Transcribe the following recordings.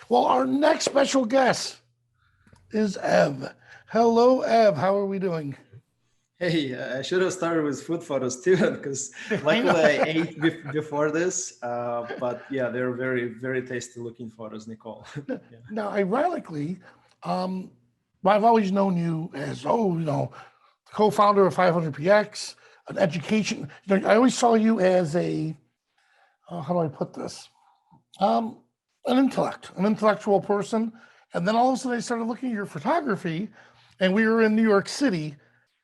Well, our next special guest is Ev. Hello, Ev. How are we doing? Hey, I should have started with food photos too, because I know. luckily I ate before this. But yeah, they're very, very tasty looking photos, Nicole. Yeah. Now, ironically, um, I've always known you as, co-founder of 500px, an education. I always saw you as how do I put this? Um, an intellectual person. And then all of a sudden I started looking at your photography, and we were in New York City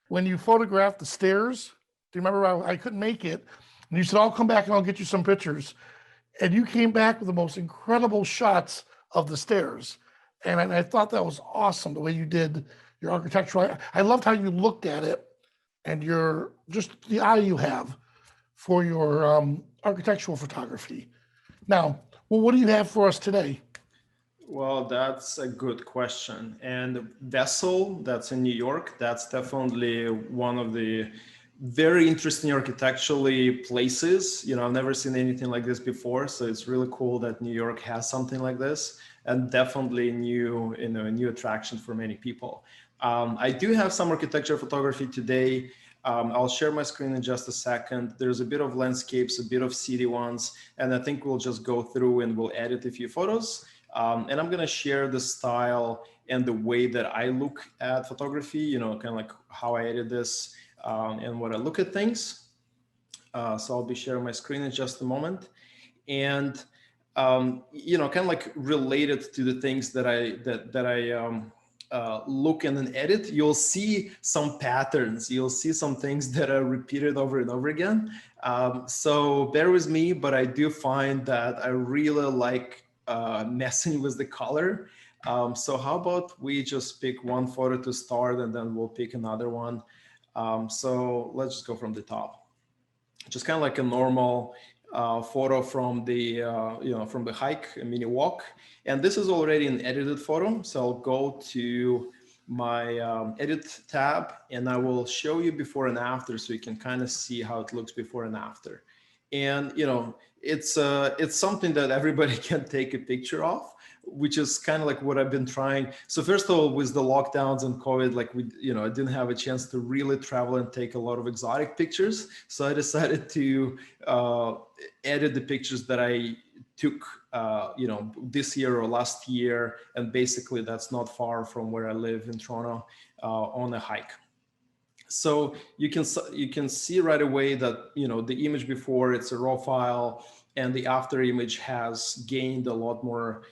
when you photographed the stairs. Do you remember I couldn't make it? And you said, I'll come back and I'll get you some pictures. And you came back with the most incredible shots of the stairs. And I thought that was awesome, the way you did your architectural. I loved how you looked at it and your just the eye you have for your architectural photography. Now, well, what do you have for us today? Well, that's a good question. And Vessel, that's in New York, that's definitely one of the very interesting architecturally places. I've never seen anything like this before, so it's really cool that New York has something like this, and definitely a new attraction for many people. I do have some architecture photography today. I'll share my screen in just a second. There's a bit of landscapes, a bit of city ones, and I think we'll just go through and we'll edit a few photos. And I'm gonna share the style and the way that I look at photography, kind of like how I edit this and what I look at things. So I'll be sharing my screen in just a moment. And, kind of like related to the things that I look and then edit, you'll see some patterns. You'll see some things that are repeated over and over again. So bear with me, but I do find that I really like messing with the color. So how about we just pick one photo to start, and then we'll pick another one. So let's just go from the top. Just kind of like a normal photo from the hike, a mini walk. And this is already an edited photo. So I'll go to my edit tab, and I will show you before and after, so you can kind of see how it looks before and after. And it's something that everybody can take a picture of, which is kind of like what I've been trying. So first of all, with the lockdowns and COVID, like I didn't have a chance to really travel and take a lot of exotic pictures. So I decided to edit the pictures that I took, this year or last year. And basically that's not far from where I live in Toronto on a hike. So you can see right away that the image before, it's a raw file, and the after image has gained a lot more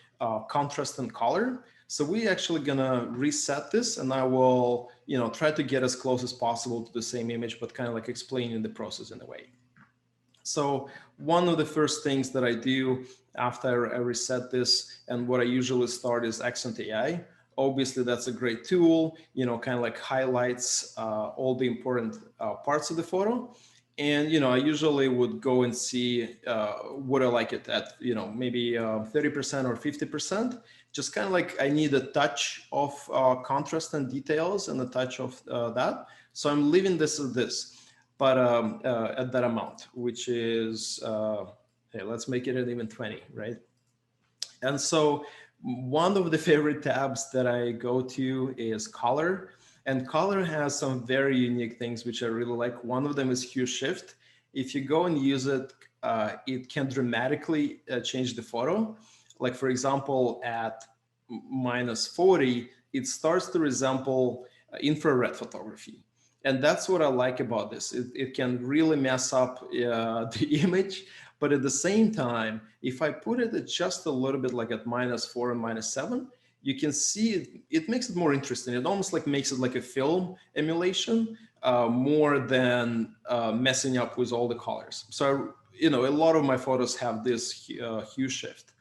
contrast and color. So we actually gonna reset this, and I will try to get as close as possible to the same image, but kind of like explaining the process in a way. So one of the first things that I do after I reset this, and what I usually start, is Accent AI. Obviously, that's a great tool, kind of like highlights all the important parts of the photo. And, I usually would go and see what I like it at, maybe 30% or 50%. Just kind of like I need a touch of contrast and details and a touch of that. So I'm leaving this as this, but at that amount, which is, hey, let's make it at even 20, right? And so one of the favorite tabs that I go to is color. And color has some very unique things which I really like. One of them is Hue Shift. If you go and use it, it can dramatically change the photo. Like for example, at -40, it starts to resemble infrared photography. And that's what I like about this. It can really mess up the image, but at the same time, if I put it at just a little bit like at -4 and -7, you can see it makes it more interesting. It almost like makes it like a film emulation more than messing up with all the colors. So, a lot of my photos have this hue shift.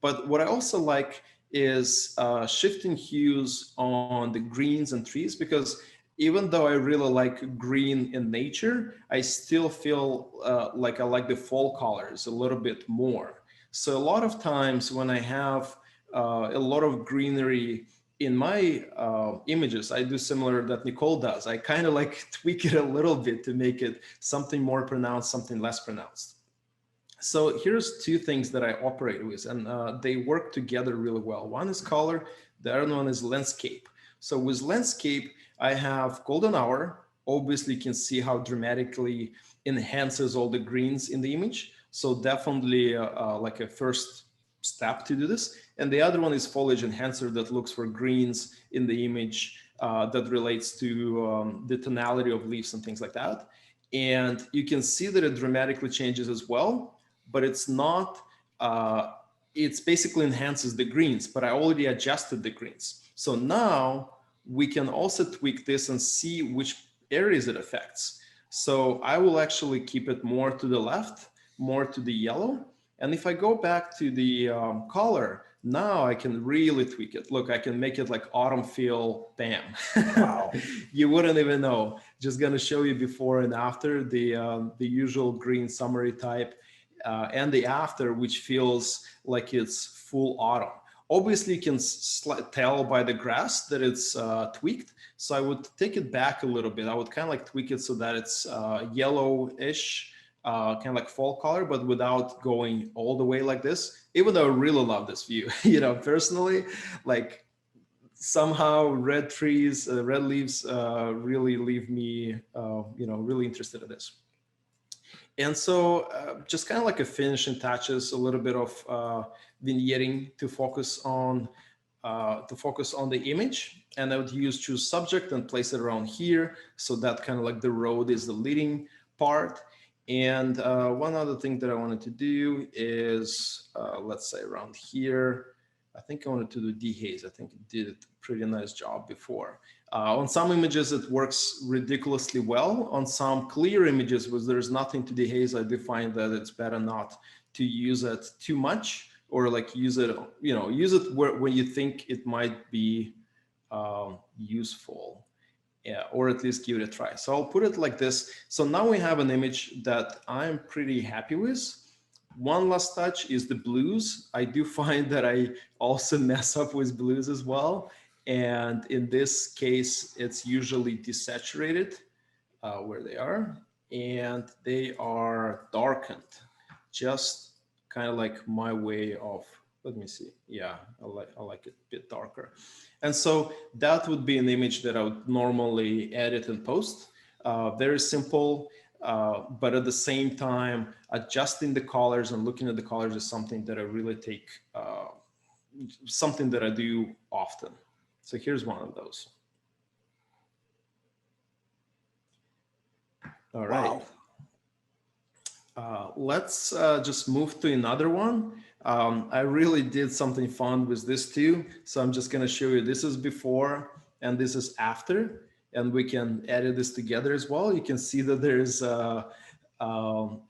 But what I also like is shifting hues on the greens and trees, because even though I really like green in nature, I still feel like I like the fall colors a little bit more. So a lot of times when I have a lot of greenery in my images, I do similar that Nicole does. I kind of like tweak it a little bit to make it something more pronounced, something less pronounced. So here's two things that I operate with, and they work together really well. One is color, the other one is landscape. So with landscape, I have golden hour. Obviously, you can see how dramatically enhances all the greens in the image. So definitely like a first step to do this. And the other one is foliage enhancer that looks for greens in the image that relates to the tonality of leaves and things like that. And you can see that it dramatically changes as well, but it's not, it's basically enhances the greens, but I already adjusted the greens. So now we can also tweak this and see which areas it affects. So I will actually keep it more to the left, more to the yellow. And if I go back to the color, now I can really tweak it. Look, I can make it like autumn feel, bam. Wow. You wouldn't even know. Just gonna show you before and after the usual green summery type and the after, which feels like it's full autumn. Obviously, you can tell by the grass that it's tweaked. So I would take it back a little bit. I would kind of like tweak it so that it's yellowish, kind of like fall color, but without going all the way like this. Even though I really love this view, you know, personally, like somehow red trees, red leaves really leave me, you know, really interested in this. And so just kind of like a finishing touches, a little bit of vignetting to focus on the image. And I would choose subject and place it around here. So that kind of like the road is the leading part. And one other thing that I wanted to do is, let's say around here, I think I wanted to do dehaze. I think it did a pretty nice job before. On some images, it works ridiculously well. On some clear images where there's nothing to dehaze, I do find that it's better not to use it too much, or like use it, you know, use it when you think it might be useful. Yeah, or at least give it a try. So I'll put it like this. So now we have an image that I'm pretty happy with. One last touch is the blues. I do find that I also mess up with blues as well. And in this case, it's usually desaturated where they are. And they are darkened, just kind of like my way of, let me see. Yeah, I like it a bit darker. And so that would be an image that I would normally edit and post. Very simple, but at the same time, adjusting the colors and looking at the colors is something that I really take, something that I do often. So here's one of those. All right. Wow. Let's just move to another one. I really did something fun with this too. So I'm just gonna show you, this is before and this is after, and we can edit this together as well. You can see that there's a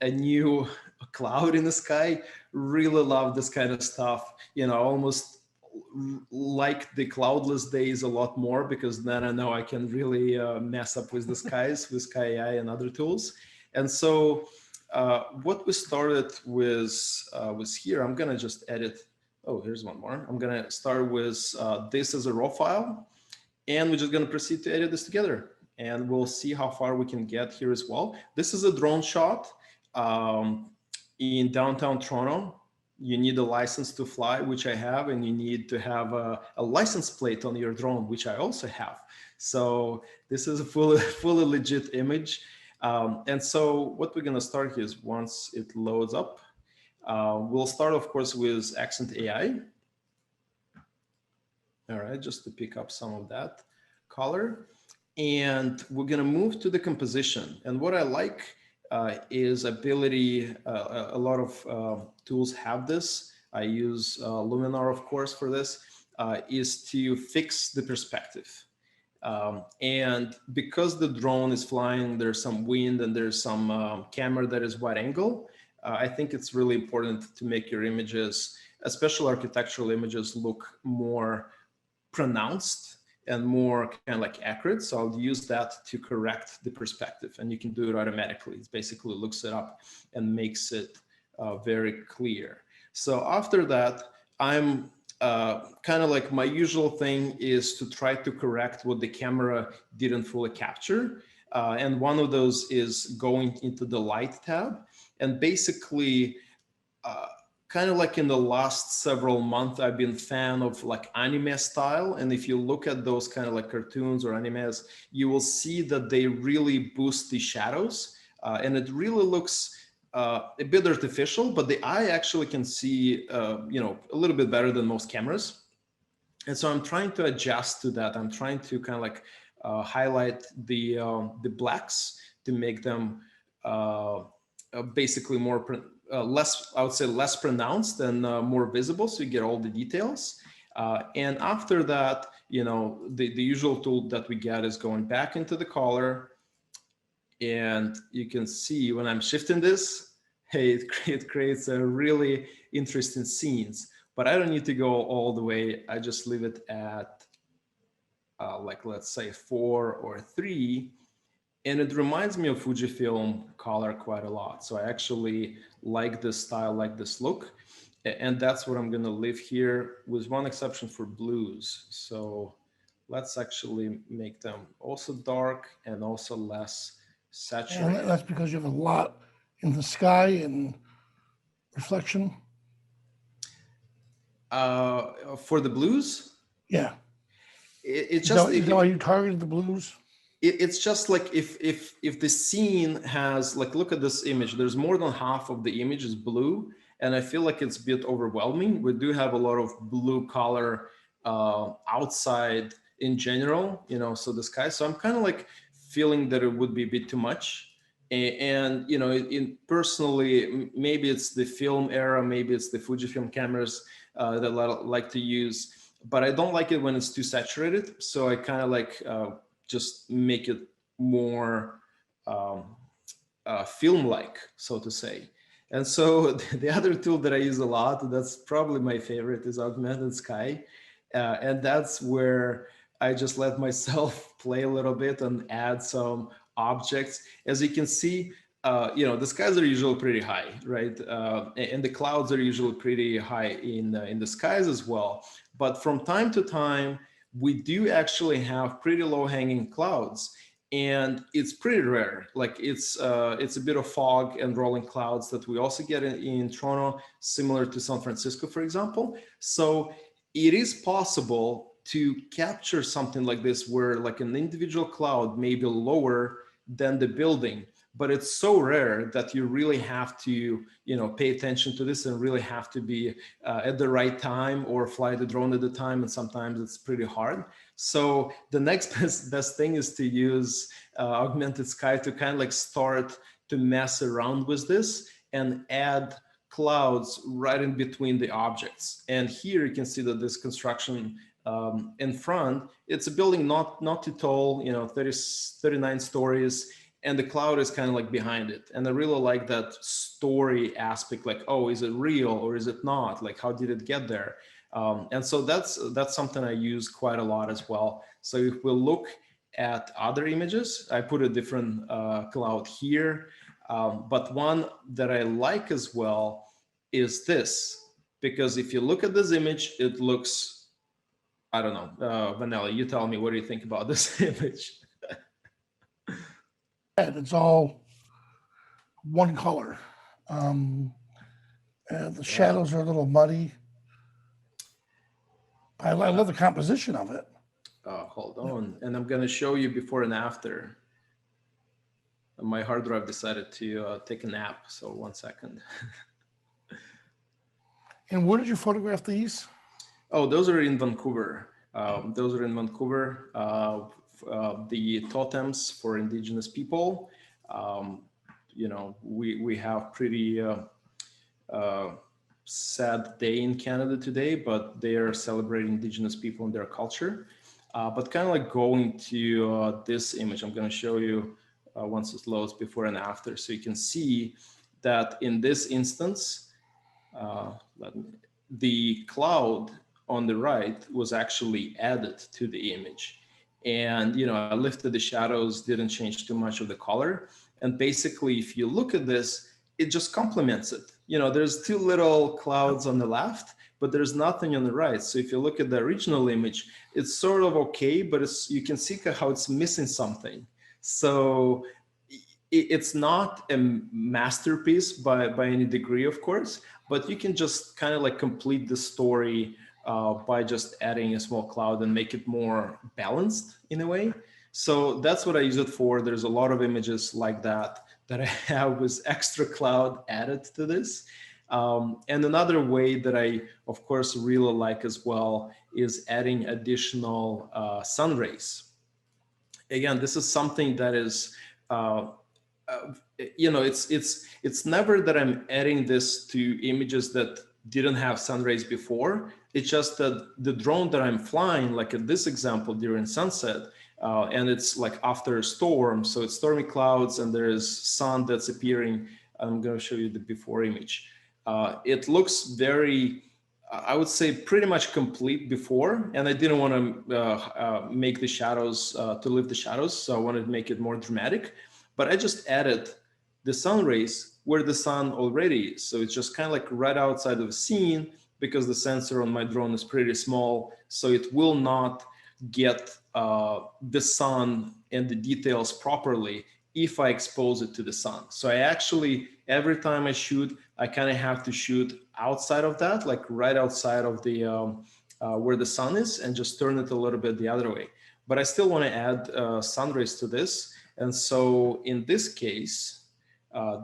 new cloud in the sky. Really love this kind of stuff. You know, almost like the cloudless days a lot more, because then I know I can really mess up with the skies with Sky AI and other tools. And so what we started with was here. I'm gonna just edit. Oh, here's one more. I'm gonna start with this as a raw file, and we're just gonna proceed to edit this together, and we'll see how far we can get here as well. This is a drone shot in downtown Toronto. You need a license to fly, which I have, and you need to have a license plate on your drone, which I also have. So this is a fully legit image. And so what we're gonna start here is, once it loads up, we'll start, of course, with Accent AI. All right, just to pick up some of that color. And we're gonna move to the composition. And what I like is ability, a lot of tools have this. I use Luminar, of course, for this, is to fix the perspective. And because the drone is flying, there's some wind and there's some camera that is wide angle. I think it's really important to make your images, especially architectural images, look more pronounced and more kind of like accurate. So I'll use that to correct the perspective, and you can do it automatically. It basically looks it up and makes it very clear. So after that, I'm kind of like, my usual thing is to try to correct what the camera didn't fully capture. And one of those is going into the light tab and basically kind of like in the last several months, I've been a fan of like anime style. And if you look at those kind of like cartoons or animes, you will see that they really boost the shadows. And it really looks a bit artificial, but the eye actually can see, you know, a little bit better than most cameras. And so I'm trying to adjust to that. I'm trying to kind of like highlight the blacks to make them basically more less, I would say, less pronounced and more visible, so you get all the details. And after that, you know, the usual tool that we get is going back into the color, and you can see when I'm shifting this, hey, it creates a really interesting scenes. But I don't need to go all the way. I just leave it at like, let's say 4 or 3. And it reminds me of Fujifilm color quite a lot. So I actually like this style, like this look. And that's what I'm gonna leave here, with one exception for blues. So let's actually make them also dark and also less saturated. And that's because you have a lot in the sky and reflection. For the blues, Yeah. it's Is just that why you targeted the blues? it's just like if the scene has, like, look at this image, there's more than half of the image is blue, and I feel like it's a bit overwhelming. We do have a lot of blue color outside in general, you know, so the sky. So I'm kind of like feeling that it would be a bit too much. And you know, personally, maybe it's the film era, maybe it's the Fujifilm cameras that I like to use, but I don't like it when it's too saturated. So I kind of like just make it more film-like, so to say. And so the other tool that I use a lot, that's probably my favorite, is Augmented Sky. And that's where I just let myself play a little bit and add some objects. As you can see, you know, the skies are usually pretty high, right? And the clouds are usually pretty high in the skies as well. But from time to time, we do actually have pretty low-hanging clouds, and it's pretty rare. Like it's a bit of fog and rolling clouds that we also get in Toronto, similar to San Francisco, for example. So it is possible to capture something like this, where like an individual cloud may be lower than the building, but it's so rare that you really have to, you know, pay attention to this and really have to be at the right time or fly the drone at the time. And sometimes it's pretty hard. So the next best thing is to use Augmented Sky to kind of like start to mess around with this and add clouds right in between the objects. And here you can see that this construction in front, it's a building not too tall, you know, 39 stories, and the cloud is kind of like behind it. And I really like that story aspect, like, oh, is it real or is it not? Like, how did it get there? And so that's something I use quite a lot as well. So if we look at other images, I put a different cloud here. But one that I like as well is this, because if you look at this image, it looks, I don't know, Vanilla, you tell me, what do you think about this image? It's all one color. And the shadows are a little muddy. I love the composition of it. Hold on, and I'm going to show you before and after. My hard drive decided to take a nap, so 1 second. And where did you photograph these? Oh, those are in Vancouver. Those are in Vancouver. The totems for Indigenous people. You know, we have pretty sad day in Canada today, but they are celebrating Indigenous people and their culture. But kind of like going to this image, I'm going to show you once it loads before and after, so you can see that in this instance, the cloud on the right was actually added to the image. And, you know, I lifted the shadows, didn't change too much of the color. And basically, if you look at this, it just complements it. You know, there's two little clouds on the left, but there's nothing on the right. So if you look at the original image, it's sort of okay, but you can see how it's missing something. So it's not a masterpiece by any degree, of course, but you can just kind of like complete the story by just adding a small cloud and make it more balanced in a way. So that's what I use it for. There's a lot of images like that I have with extra cloud added to this. And another way that I, of course, really like as well is adding additional sun rays. Again, this is something that is, you know, it's never that I'm adding this to images that didn't have sun rays before. It's just that the drone that I'm flying, like in this example during sunset, and it's like after a storm, so it's stormy clouds and there is sun that's appearing. I'm going to show you the before image. It looks very, I would say, pretty much complete before, and I didn't want to make the shadows, to leave the shadows, so I wanted to make it more dramatic. But I just added the sun rays where the sun already is. So it's just kind of like right outside of the scene, because the sensor on my drone is pretty small, so it will not get the sun and the details properly if I expose it to the sun. So I actually, every time I shoot, I kind of have to shoot outside of that, like right outside of the where the sun is, and just turn it a little bit the other way. But I still want to add sun rays to this. And so in this case,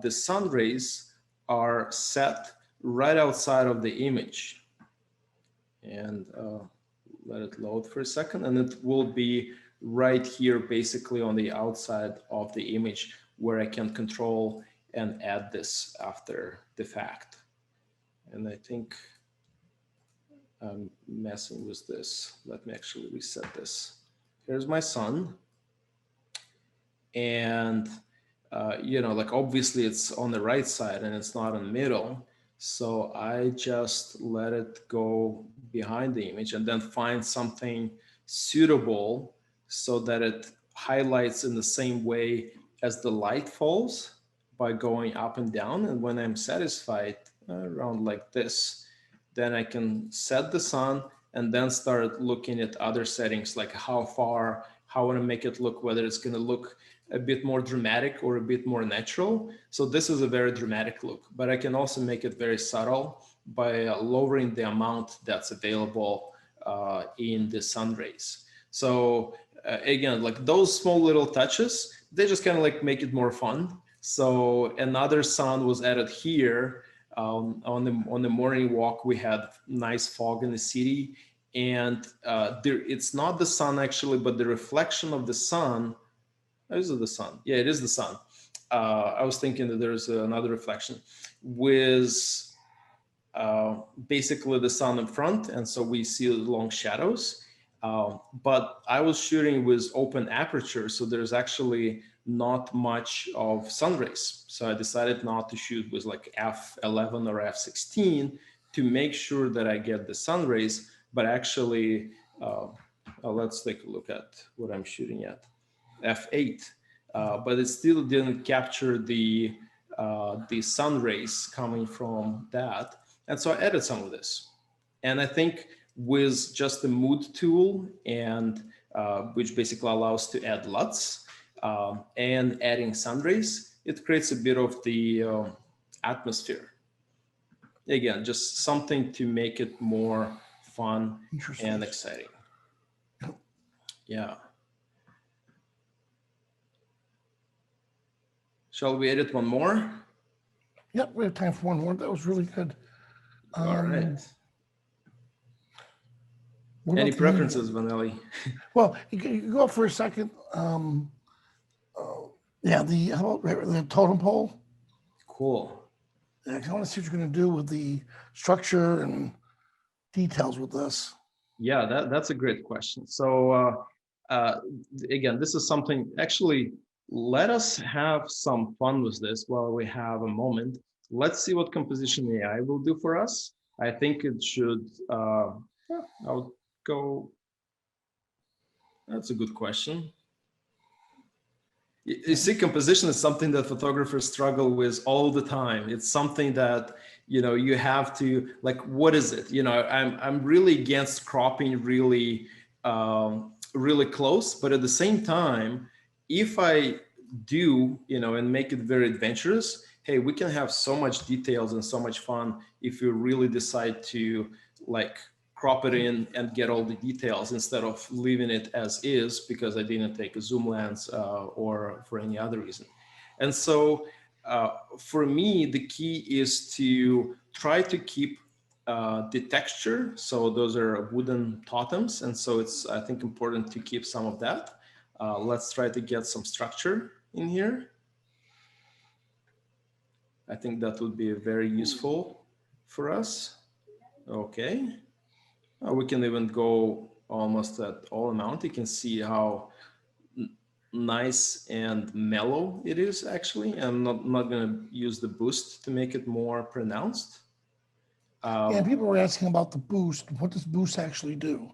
the sun rays are set right outside of the image. And let it load for a second, and it will be right here, basically on the outside of the image, where I can control and add this after the fact. And I think I'm messing with this. Let me actually reset this. Here's my sun. And, you know, like obviously it's on the right side and it's not in the middle. So I just let it go behind the image and then find something suitable so that it highlights in the same way as the light falls by going up and down. And when I'm satisfied around like this, then I can set the sun and then start looking at other settings, like how far, how I want to make it look, whether it's going to look a bit more dramatic or a bit more natural. So this is a very dramatic look, but I can also make it very subtle by lowering the amount that's available in the sun rays. So again, like those small little touches, they just kind of like make it more fun. So another sun was added here. On the morning walk, we had nice fog in the city, and it's not the sun actually, but the reflection of the sun. Is it the sun? Yeah, it is the sun. I was thinking that there's another reflection with basically the sun in front, and so we see long shadows. But I was shooting with open aperture, so there's actually not much of sun rays. So I decided not to shoot with like f11 or f16 to make sure that I get the sun rays, but actually, let's take a look at what I'm shooting at. F8, but it still didn't capture the sun rays coming from that. And so I added some of this. And I think with just the mood tool, and which basically allows to add LUTs and adding sun rays, it creates a bit of the atmosphere. Again, just something to make it more fun and exciting. Yeah. Shall we edit one more? Yep, we have time for one more. That was really good. All right. Any preferences, Vanelli? Well, you go up for a second. Yeah, how about the totem pole? Cool. Yeah, I want to see what you're going to do with the structure and details with this. Yeah, that's a great question. So again, this is something, actually, let us have some fun with this while we have a moment. Let's see what composition AI will do for us. I think it should, I'll go, that's a good question. You see, composition is something that photographers struggle with all the time. It's something that, you know, you have to, like, what is it? You know, I'm really against cropping really, really close, but at the same time, if I do, and make it very adventurous, hey, we can have so much details and so much fun if you really decide to like crop it in and get all the details instead of leaving it as is because I didn't take a zoom lens or for any other reason. And so for me, the key is to try to keep the texture. So those are wooden totems. And so it's, I think, important to keep some of that. Let's try to get some structure in here. I think that would be very useful for us. Okay. We can even go almost at all amount. You can see how nice and mellow it is actually. I'm not going to use the boost to make it more pronounced. Yeah, people were asking about the boost. What does boost actually do?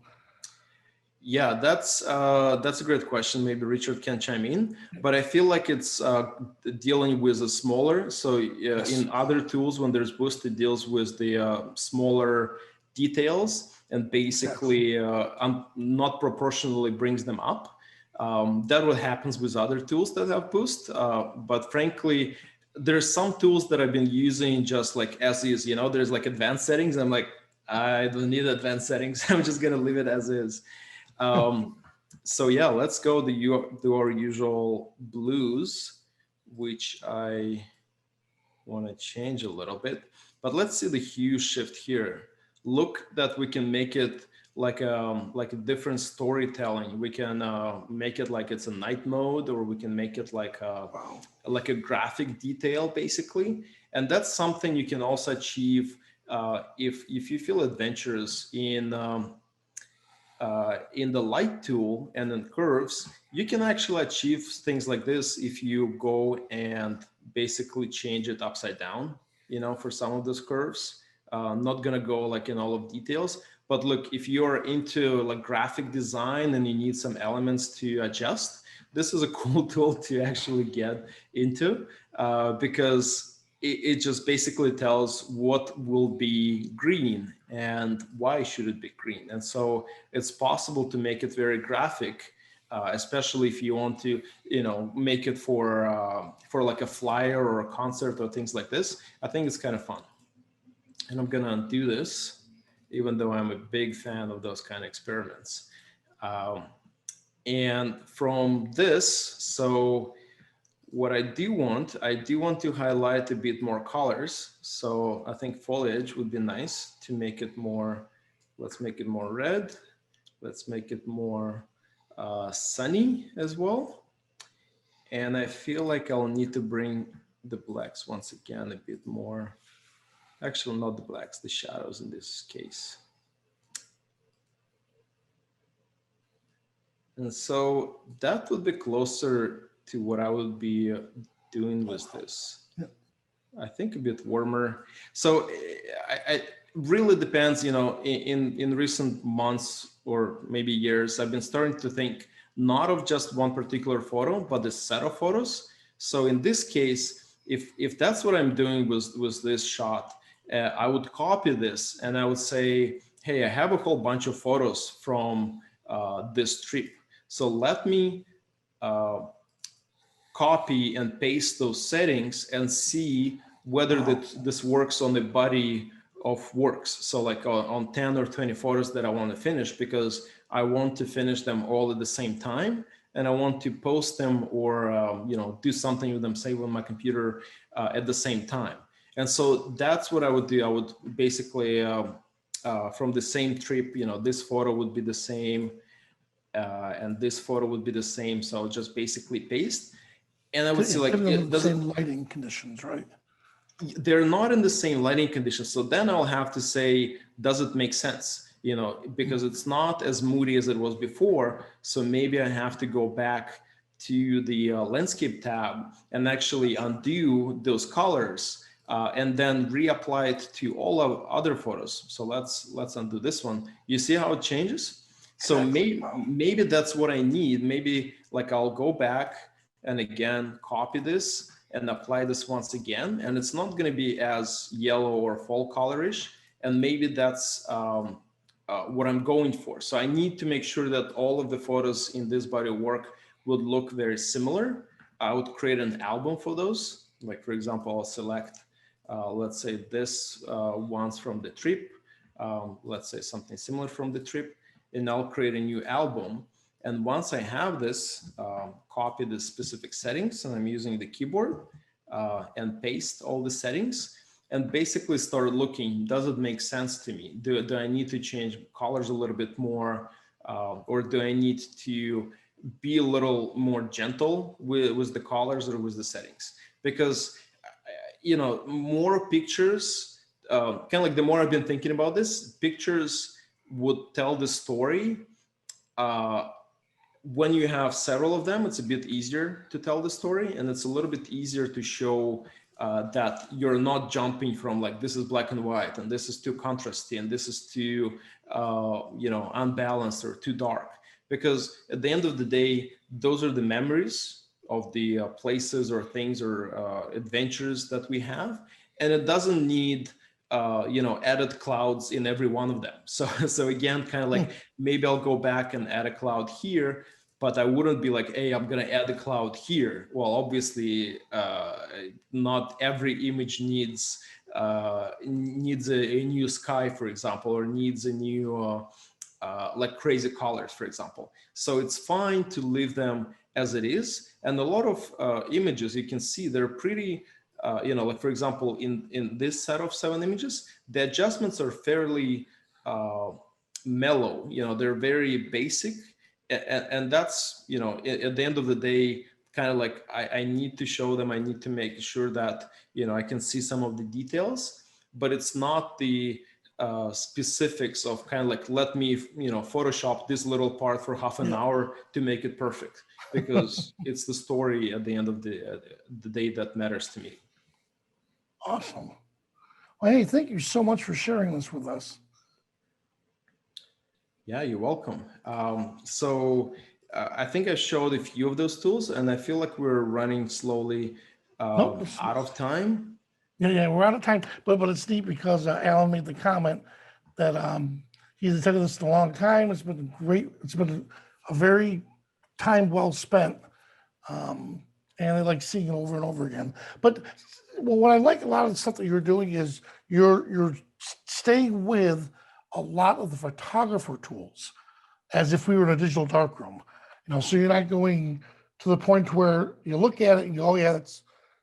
Yeah, that's a great question. Maybe Richard can chime in, but I feel like it's dealing with a smaller. So Yes. in other tools, when there's boost, it deals with the smaller details and basically not proportionally brings them up. That what happens with other tools that have boost. But frankly, there's some tools that I've been using just like as is, there's like advanced settings. I'm like, I don't need advanced settings. I'm just going to leave it as is. So yeah, let's go do our usual blues, which I want to change a little bit, but let's see the hue shift here. Look that we can make it like a different storytelling. We can make it like it's a night mode, or we can make it like a graphic detail basically. And that's something you can also achieve if you feel adventurous in the light tool and in curves. You can actually achieve things like this if you go and basically change it upside down, for some of those curves. Not gonna go like in all of details, but look, if you're into like graphic design and you need some elements to adjust, this is a cool tool to actually get into because it just basically tells what will be green and why should it be green. And so it's possible to make it very graphic, especially if you want to, make it for like a flyer or a concert or things like this. I think it's kind of fun. And I'm gonna undo this, even though I'm a big fan of those kind of experiments. And from this, so what I do want to highlight a bit more colors. So I think foliage would be nice to make it more, let's make it more red. Let's make it more sunny as well. And I feel like I'll need to bring the blacks once again a bit more. Actually, not the blacks, the shadows in this case. And so that would be closer to what I would be doing with this. I think a bit warmer. So I really depends, in recent months or maybe years, I've been starting to think not of just one particular photo, but a set of photos. So in this case, if that's what I'm doing with this shot, I would copy this and I would say, hey, I have a whole bunch of photos from this trip. So let me copy and paste those settings and see whether this works on the body of works. So like on 10 or 20 photos that I want to finish, because I want to finish them all at the same time. And I want to post them or, do something with them, save on my computer at the same time. And so that's what I would do. I would basically, from the same trip, this photo would be the same and this photo would be the same. So I'll just basically paste. And I would see like the same lighting conditions, right? They're not in the same lighting conditions. So then I'll have to say, does it make sense? Because it's not as moody as it was before. So maybe I have to go back to the landscape tab and actually undo those colors and then reapply it to all of other photos. So let's undo this one. You see how it changes? So maybe that's what I need. Maybe like I'll go back and again, copy this and apply this once again. And it's not going to be as yellow or fall colorish. And maybe that's what I'm going for. So I need to make sure that all of the photos in this body of work would look very similar. I would create an album for those. Like, for example, I'll select, let's say this ones from the trip, let's say something similar from the trip, and I'll create a new album. And once I have this, copy the specific settings, and I'm using the keyboard and paste all the settings, and basically start looking, does it make sense to me? Do I need to change colors a little bit more? Or do I need to be a little more gentle with the colors or with the settings? Because, you know, more pictures, kind of like the more I've been thinking about this, pictures would tell the story. When you have several of them, it's a bit easier to tell the story, and it's a little bit easier to show that you're not jumping from like, this is black and white, and this is too contrasty, and this is too, you know, unbalanced or too dark. Because at the end of the day, those are the memories of the places or things or adventures that we have. And it doesn't need, you know, added clouds in every one of them. So again, kind of like, maybe I'll go back and add a cloud here, but I wouldn't be like, hey, I'm going to add a cloud here. Well, obviously, not every image needs a new sky, for example, or needs a new, like crazy colors, for example. So it's fine to leave them as it is. And a lot of images, you can see they're pretty, you know, like for example, in this set of 7 images, the adjustments are fairly mellow. You know, they're very basic. And that's, you know, at the end of the day, kind of like I need to show them, I need to make sure that, you know, I can see some of the details, but it's not the specifics of kind of like, let me, you know, Photoshop this little part for half an hour to make it perfect, because it's the story at the end of the day that matters to me. Awesome. Well, hey, thank you so much for sharing this with us. Yeah, you're welcome. So I think I showed a few of those tools, and I feel like we're running slowly out of time. Yeah, we're out of time, but it's neat because Alan made the comment that he's attended this a long time. It's been great. It's been a very time well spent, and I like seeing it over and over again. But what I like a lot of the stuff that you're doing is you're staying with a lot of the photographer tools as if we were in a digital darkroom. You know, so you're not going to the point where you look at it and you go, oh yeah,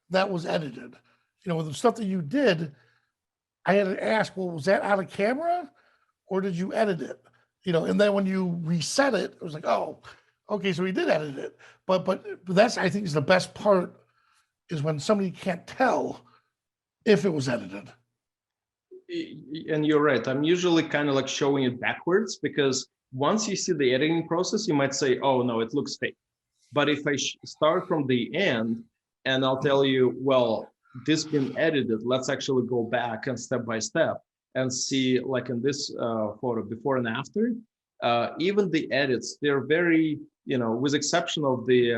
that was edited. You know, with the stuff that you did, I had to ask, well, was that out of camera or did you edit it? You know, and then when you reset it, it was like, oh, okay, so he did edit it. But that's, I think, is the best part, is when somebody can't tell if it was edited. And you're right. I'm usually kind of like showing it backwards, because once you see the editing process, you might say, oh no, it looks fake. But if I start from the end and I'll tell you, well, this been edited, let's actually go back and step by step and see, like in this photo, before and after, even the edits, they're very, you know, with exception of the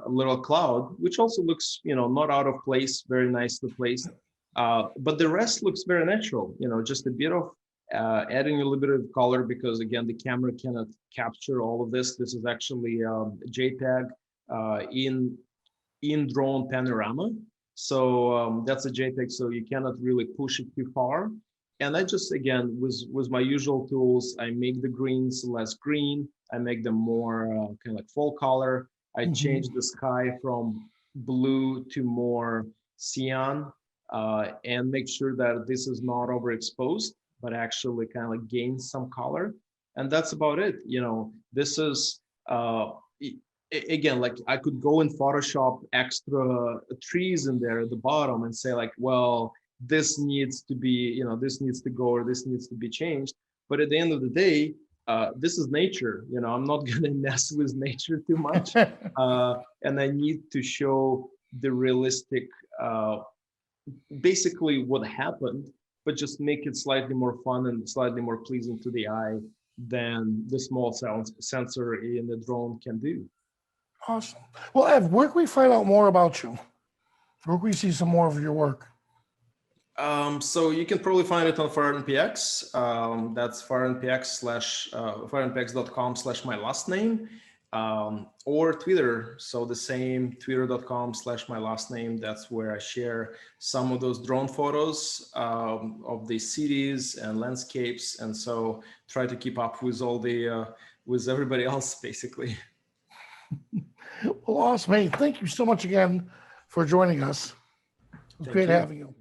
little cloud, which also looks, you know, not out of place, very nicely placed. But the rest looks very natural, you know, just a bit of adding a little bit of color, because again, the camera cannot capture all of this. This is actually JPEG in drone panorama. So that's a JPEG, so you cannot really push it too far. And I just, again, with my usual tools, I make the greens less green. I make them more kind of like full color. I change the sky from blue to more cyan, and make sure that this is not overexposed, but actually kind of like gains some color. And that's about it. You know, this is, again, like I could go in Photoshop extra trees in there at the bottom and say like, well, this needs to be, you know, this needs to go, or this needs to be changed. But at the end of the day, this is nature. You know, I'm not going to mess with nature too much. And I need to show the realistic, basically what happened, but just make it slightly more fun and slightly more pleasing to the eye than the small sensor in the drone can do. Awesome. Well, Ev, where can we find out more about you? Where can we see some more of your work? So you can probably find it on FireNPX. That's FireNPX / FireNPX.com / my last name. or Twitter. So the same twitter.com/my last name. That's where I share some of those drone photos of the cities and landscapes. And so try to keep up with all the, with everybody else, basically. Well, awesome. Hey, thank you so much again for joining us. It was Thank great you. having you.